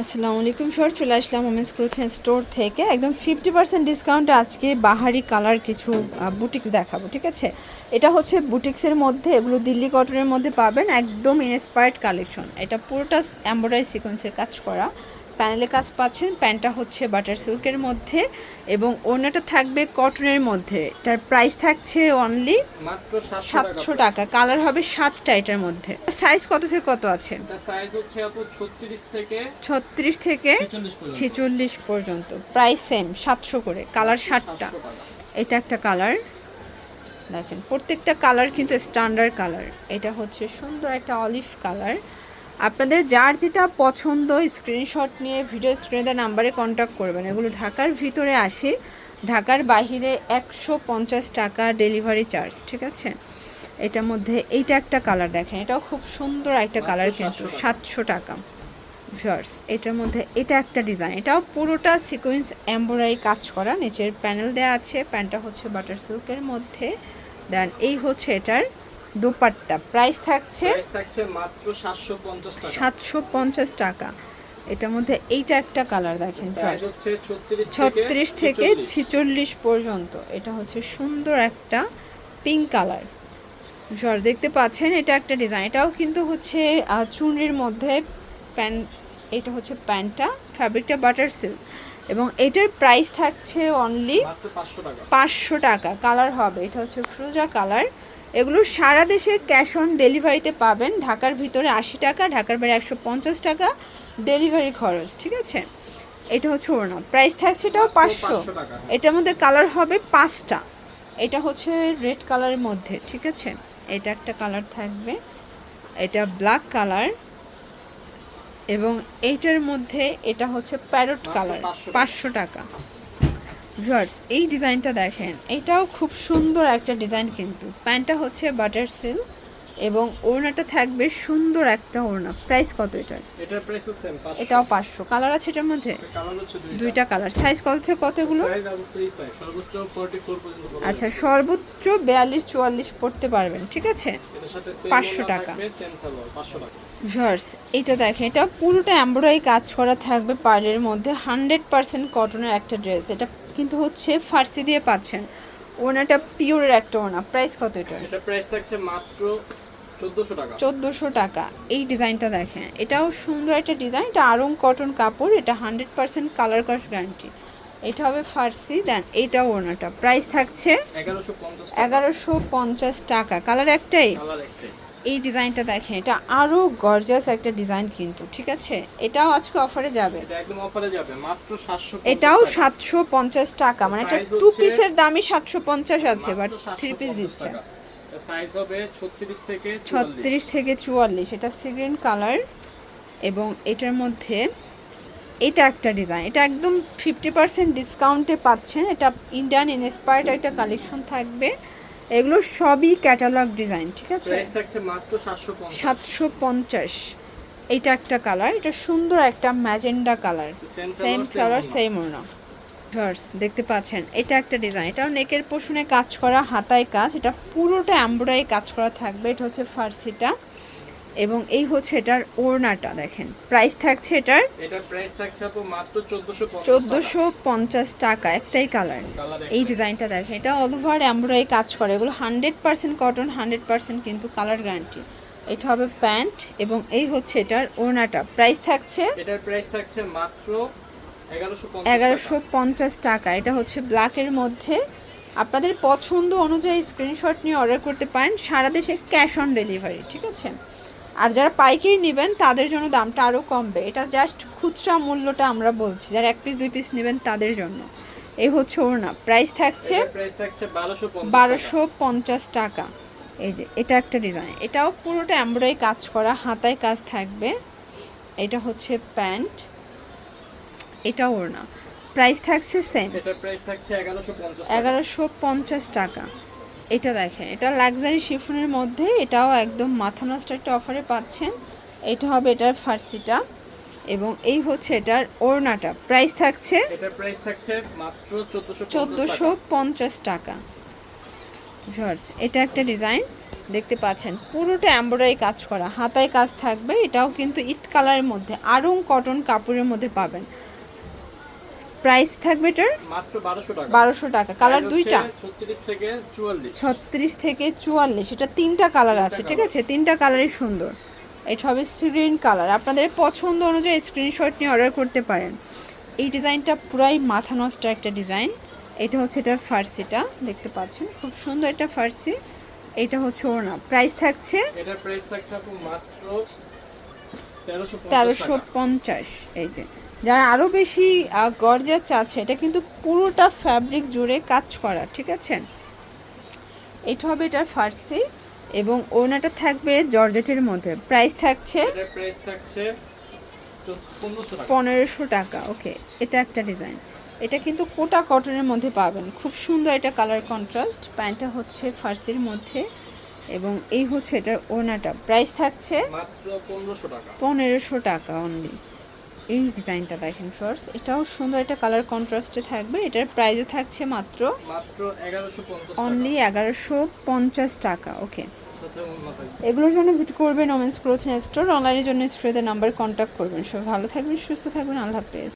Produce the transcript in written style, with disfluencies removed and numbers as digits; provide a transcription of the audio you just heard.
আসসালামু আলাইকুম স্যার, চলে আসলাম ওমেন্স ক্লোথিং স্টোর থেকে একদম 50% ডিসকাউন্টে আজকে বাহারি কালার কিছু বুটিক্স দেখাবো। ঠিক আছে, এটা হচ্ছে বুটিক্সের মধ্যে, এগুলো দিল্লি কটনের মধ্যে পাবেন, একদম ইন্সপায়ার্ড কালেকশন। এটা পুরোটা এমব্রয়ডারি সিকোয়েন্সের কাজ করা, প্যানেলে কাজ পাচ্ছেন। প্যান্টটা হচ্ছে বাটার সিল্কের মধ্যে এবং ওড়নাটা থাকবে কটনের মধ্যে। এটার প্রাইস থাকছে অনলি মাত্র 700 টাকা। কালার হবে 7টা এটার মধ্যে। সাইজ কত থেকে কত আছে? এটা সাইজ হচ্ছে আপু 36 থেকে 46 পর্যন্ত। প্রাইস সেম 700 করে, কালার 7টা। এটা একটা কালার দেখেন, প্রত্যেকটা কালার কিন্তু স্ট্যান্ডার্ড কালার। এটা হচ্ছে সুন্দর একটা অলিভ কালার। আপনাদের যার যেটা পছন্দ স্ক্রিনশট নিয়ে ভিডিও স্ক্রিনে নাম্বারে কন্ট্যাক্ট করবেন। এগুলো ঢাকার ভিতরে আসে, ঢাকার বাহিরে 150 টাকা ডেলিভারি চার্জ। ঠিক আছে, এটার মধ্যে এইটা একটা কালার দেখেন, এটাও খুব সুন্দর একটা কালার, কিন্তু 700 টাকা। ভিউয়ার্স, এটার মধ্যে এটা একটা ডিজাইন, এটাও পুরোটা সিকোয়েন্স এমব্রয়ডারি কাজ করা, নিচের প্যানেল দেওয়া আছে। প্যান্টটা হচ্ছে বাটার সিল্কের মধ্যে। দেন এই হচ্ছে এটার দোপাট্টা। প্রাইস থাকছে মাত্র 750 টাকা। এটার মধ্যে এইটা একটা কালার দেখেন, সাইজ হচ্ছে 36 থেকে 46 পর্যন্ত। এটা হচ্ছে সুন্দর একটা পিঙ্ক কালার। ভিউয়ার্স দেখতে পাচ্ছেন, এটা একটা ডিজাইন, এটাও কিন্তু হচ্ছে চুনরির মধ্যে। প্যান্ট, এটা হচ্ছে প্যান্টটা, ফ্যাব্রিকটা বাটার সিল্ক এবং এটার প্রাইস থাকছে অনলি 500 টাকা। কালার হবে, এটা হচ্ছে ফ্রুজা কালার। এগুলো সারা দেশে ক্যাশ অন ডেলিভারিতে পাবেন। ঢাকার ভিতরে 80 টাকা, ঢাকার বাইরে 150 টাকা ডেলিভারি খরচ। ঠিক আছে, এটা হচ্ছে ওড়না, প্রাইস থাকছে এটাও 500। এটার মধ্যে কালার হবে 5টা। এটা হচ্ছে রেড কালারের মধ্যে। ঠিক আছে, এটা একটা কালার থাকবে, এটা ব্ল্যাক কালার এবং এইটার মধ্যে এটা হচ্ছে প্যারট কালার, 500 টাকা। ভিউয়ার্স এই ডিজাইনটা দেখেন, এটাও খুব সুন্দর একটা ডিজাইন, কিন্তু প্যান্টটা হচ্ছে বাটার সিল্ক এবং ওড়নাটা থাকবে সুন্দর একটা ওড়না। প্রাইস কত এটার? এটার প্রাইস সেম 500। এটাও 500। কালার আছে এটার মধ্যে, কালার হচ্ছে দুইটা কালার। সাইজ কত থেকে কত এগুলো? সাইজ আবু ফ্রি সাইজ সর্বোচ্চ 44 পর্যন্ত। আচ্ছা, সর্বোচ্চ 42 44 পড়তে পারবেন। ঠিক আছে, এর সাথে 500 টাকা। সেম সালোয়ার 500 টাকা। ভিউয়ার্স এটা দেখেন, এটা পুরোটা এমব্রয়ডারি কাজ করা থাকবে পাড়ের মধ্যে, 100% কটনের একটা ড্রেস। এটা কিন্তু হচ্ছে ফার্সি দিয়ে পাচ্ছেন। ওনাটা পিওরের একটা ওনা। প্রাইস কত এটা? এটা প্রাইস থাকছে মাত্র 1400 টাকা। 1400 টাকা। এই ডিজাইনটা দেখেন, এটাও সুন্দর একটা ডিজাইন, এটা আরং কটন কাপড়, এটা 100% কালার কস গ্যারান্টি। এটা হবে ফার্সি। দেন এইটাও ওনাটা, প্রাইস থাকছে 1150 টাকা। কালার একটাই। এই ডিজাইনটা দেখেন, এটা আরো গর্জিয়াস একটা ডিজাইন কিন্তু। ঠিক আছে, এটাও আজকে অফারে যাবে, এটা একদম অফারে যাবে মাত্র 750 এটাও 750 টাকা। মানে এটা 2 পিসের দামই 750 আছে, বাট 3 পিস দিচ্ছে। সাইজ হবে 36 থেকে 44। এটা সি গ্রিন কালার এবং এটার মধ্যে এটা একটা ডিজাইন, এটা একদম 50% ডিসকাউন্টে পাচ্ছেন। এটা ইন্ডিয়ান ইন্সপায়ার্ড একটা কালেকশন থাকবে। এগুলো সবই ক্যাটালগ ডিজাইন। ঠিক আছে, প্রাইস থাকছে মাত্র 750। এইটা একটা কালার, এটা সুন্দর একটা magenta colour, same colour same ওড়না। ভিউয়ার্স দেখতে পাচ্ছেন, এটা একটা ডিজাইন, এটাও নেকের পোর্শনে কাজ করা, হাতায় কাজ, এটা পুরোটা এমব্রয়ডারি কাজ করা থাকবে। এটা হচ্ছে ফার্সিটা এবং এই হচ্ছে এটার ওড়নাটা দেখেন। প্রাইস থাকছে এটার, এটার প্রাইস থাকছে আপু মাত্র 1450 টাকা। একটাই কালার। এই ডিজাইনটা দেখেন, এটা অল ওভার এমব্রয়ডারি কাজ করে। এগুলো 100% কটন, 100% কিন্তু কালার গ্যারান্টি। এটা হবে প্যান্ট এবং এই হচ্ছে এটার ওড়নাটা। প্রাইস থাকছে, এটার প্রাইস থাকছে মাত্র 1150 টাকা। এটা হচ্ছে ব্ল্যাকের মধ্যে। আপনাদের পছন্দ অনুযায়ী স্ক্রিনশট নিয়ে অর্ডার করতে পারেন, সারা দেশে ক্যাশ অন ডেলিভারি। ঠিক আছে, আর যারা পাইকারি নেবেন তাদের জন্য দামটা আরও কমবে। এটা জাস্ট খুচরা মূল্যটা আমরা বলছি, যারা 1 পিস 2 পিস নেবেন তাদের জন্য। এই হচ্ছে ওড়না, প্রাইস থাকছে 1250 টাকা। এই যে এটা একটা ডিজাইন, এটাও পুরোটা এমব্রয়ডারি কাজ করা, হাতায় কাজ থাকবে। এটা হচ্ছে প্যান্ট, এটা ওড়না। প্রাইস থাকছে সেম, এটার প্রাইস থাকছে 1150 টাকা। এটা দেখেন, এটা লাক্সারি শিফনের মধ্যে, এটাও একদম মাথা নষ্ট একটা অফারে পাচ্ছেন। এটা হবে এটার ফার্সিটা এবং এই হচ্ছে এটার ওড়নাটা। প্রাইস থাকছে, এটার প্রাইস থাকছে মাত্র 1450 টাকা। ভিউয়ার্স এটা একটা ডিজাইন, দেখতে পাচ্ছেন পুরোটা এমব্রয়ডারি কাজ করা, হাতায় কাজ থাকবে। এটাও কিন্তু ইট কালারের মধ্যে আড়ং কটন কাপড়ের মধ্যে পাবেন। প্রাইস থাকবে এটার মাত্র 1200 টাকা। 1200 টাকা। কালার দুইটা, 36 থেকে 44। 36 থেকে 44, এটা তিনটা কালার আছে, ঠিক আছে? তিনটা কালারই সুন্দর। এটা হবে স্ক্রিন কালার। আপনাদের পছন্দ অনুযায়ী স্ক্রিনশট নিয়ে অর্ডার করতে পারেন। এই ডিজাইনটা পুরাই মাথা নষ্ট একটা ডিজাইন। এটা হচ্ছে এটার ফার্সিটা, দেখতে পাচ্ছেন খুব সুন্দর একটা ফার্সি। এটা হচ্ছে ওড়না। প্রাইস থাকছে এটার প্রাইস থাকছে আপু মাত্র 1350 টাকা। 1350। এই যে যারা আরও বেশি গর্জিয়াস চাচ্ছে, এটা কিন্তু পুরোটা ফ্যাব্রিক জুড়ে কাজ করা, ঠিক আছে? এটা হবে এটার ফার্সি এবং ওড়নাটা থাকবে জর্জেটের মধ্যে। প্রাইস থাকছে এটার প্রাইস থাকছে 1500 টাকা। 1500 টাকা। ওকে, এটা একটা ডিজাইন। এটা কিন্তু কোটা কটনের মধ্যে পাবেন, খুব সুন্দর। এটা কালার কন্ট্রাস্ট। প্যান্টটা হচ্ছে ফার্সির মধ্যে এবং এই হচ্ছে এটার ওড়নাটা। প্রাইস থাকছে মাত্র 1500 টাকা। 1500 টাকা অনলি। এই ডিজাইনটা দেখেন ফার্স্ট, এটাও সুন্দর, এটা কালার কন্ট্রাস্টে থাকবে। এটার প্রাইসও থাকছে মাত্র 1150 টাকা। অনলি 1150 টাকা। ওকে, সাথে ওড়না থাকবে। এগুলোর জন্য ভিজিট করবেন ওমেন্স ক্লোথিং স্টোর। অনলাইনের জন্য স্ক্রিনে নাম্বার কন্ট্যাক্ট করবেন। সব ভালো থাকবেন, সুস্থ থাকবেন। আল্লাহ হাফেজ।